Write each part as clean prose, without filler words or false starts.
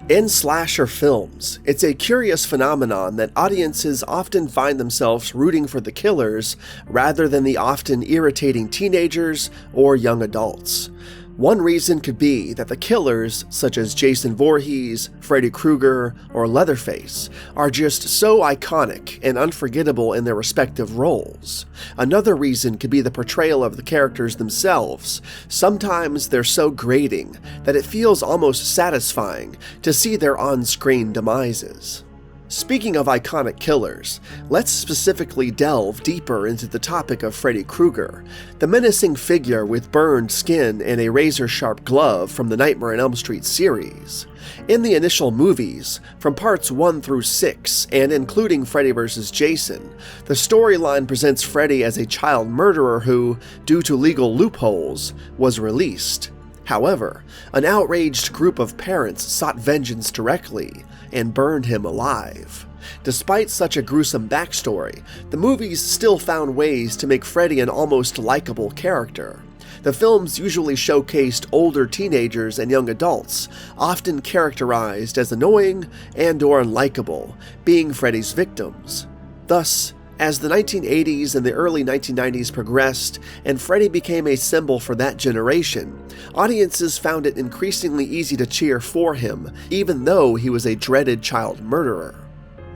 In slasher films, it's a curious phenomenon that audiences often find themselves rooting for the killers rather than the often irritating teenagers or young adults. One reason could be that the killers, such as Jason Voorhees, Freddy Krueger, or Leatherface, are just so iconic and unforgettable in their respective roles. Another reason could be the portrayal of the characters themselves. Sometimes they're so grating that it feels almost satisfying to see their on-screen demises. Speaking of iconic killers, let's specifically delve deeper into the topic of Freddy Krueger, the menacing figure with burned skin and a razor-sharp glove from the Nightmare on Elm Street series. In the initial movies, from parts 1 through 6, and including Freddy vs. Jason, the storyline presents Freddy as a child murderer who, due to legal loopholes, was released. However, an outraged group of parents sought vengeance directly and burned him alive. Despite such a gruesome backstory, the movies still found ways to make Freddy an almost likable character. The films usually showcased older teenagers and young adults, often characterized as annoying and/or unlikable, being Freddy's victims. Thus, as the 1980s and the early 1990s progressed and Freddy became a symbol for that generation, audiences found it increasingly easy to cheer for him, even though he was a dreaded child murderer.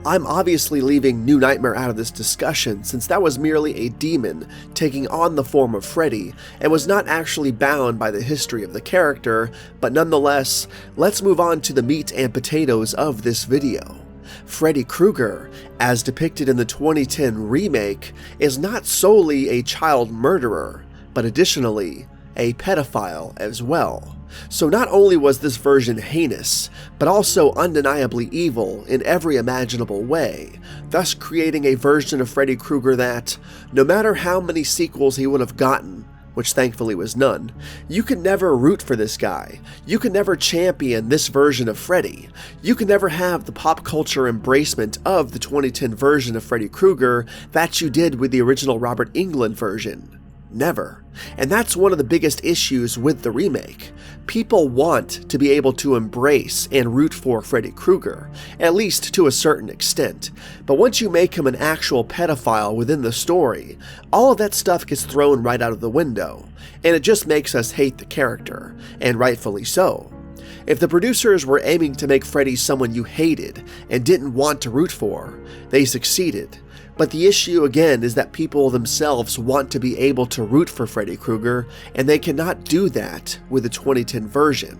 I'm obviously leaving New Nightmare out of this discussion since that was merely a demon taking on the form of Freddy and was not actually bound by the history of the character, but nonetheless, let's move on to the meat and potatoes of this video. Freddy Krueger, as depicted in the 2010 remake, is not solely a child murderer, but additionally, a pedophile as well. So not only was this version heinous, but also undeniably evil in every imaginable way, thus creating a version of Freddy Krueger that, no matter how many sequels he would have gotten, which thankfully was none, you can never root for this guy. You can never champion this version of Freddy. You can never have the pop culture embracement of the 2010 version of Freddy Krueger that you did with the original Robert Englund version. Never. And that's one of the biggest issues with the remake. People want to be able to embrace and root for Freddy Krueger, at least to a certain extent. But once you make him an actual pedophile within the story, all of that stuff gets thrown right out of the window, and it just makes us hate the character, and rightfully so. If the producers were aiming to make Freddy someone you hated and didn't want to root for, they succeeded. But the issue again is that people themselves want to be able to root for Freddy Krueger, and they cannot do that with the 2010 version.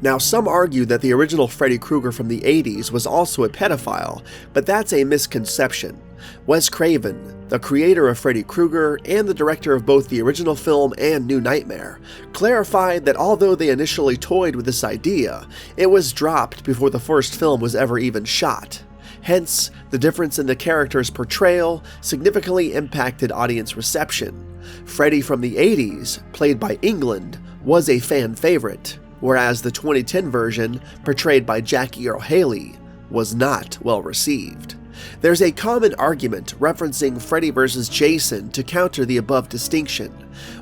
Now, some argue that the original Freddy Krueger from the 80s was also a pedophile, but that's a misconception. Wes Craven, the creator of Freddy Krueger and the director of both the original film and New Nightmare, clarified that although they initially toyed with this idea, it was dropped before the first film was ever even shot. Hence, the difference in the character's portrayal significantly impacted audience reception. Freddy from the 80s, played by Englund, was a fan favorite, whereas the 2010 version, portrayed by Jackie Earle Haley, was not well received. There's a common argument referencing Freddy vs. Jason to counter the above distinction.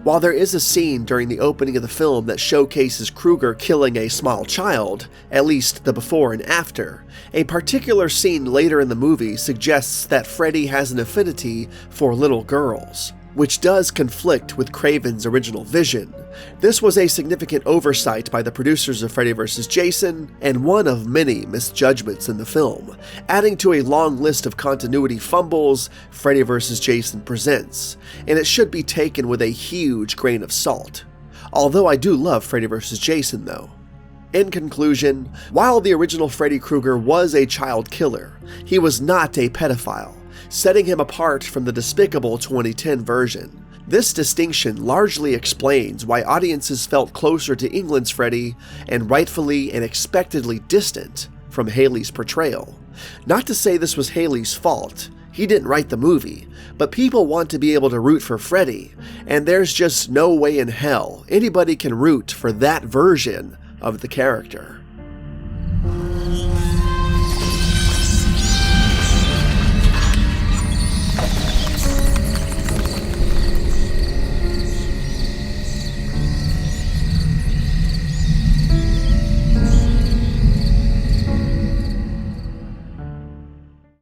While there is a scene during the opening of the film that showcases Krueger killing a small child, at least the before and after, a particular scene later in the movie suggests that Freddy has an affinity for little girls, which does conflict with Craven's original vision. This was a significant oversight by the producers of Freddy vs. Jason, and one of many misjudgments in the film, adding to a long list of continuity fumbles Freddy vs. Jason presents, and it should be taken with a huge grain of salt. Although I do love Freddy vs. Jason though. In conclusion, while the original Freddy Krueger was a child killer, he was not a pedophile, setting him apart from the despicable 2010 version. This distinction largely explains why audiences felt closer to Englund's Freddy and rightfully and expectedly distant from Haley's portrayal. Not to say this was Haley's fault, he didn't write the movie, but people want to be able to root for Freddy, and there's just no way in hell anybody can root for that version of the character.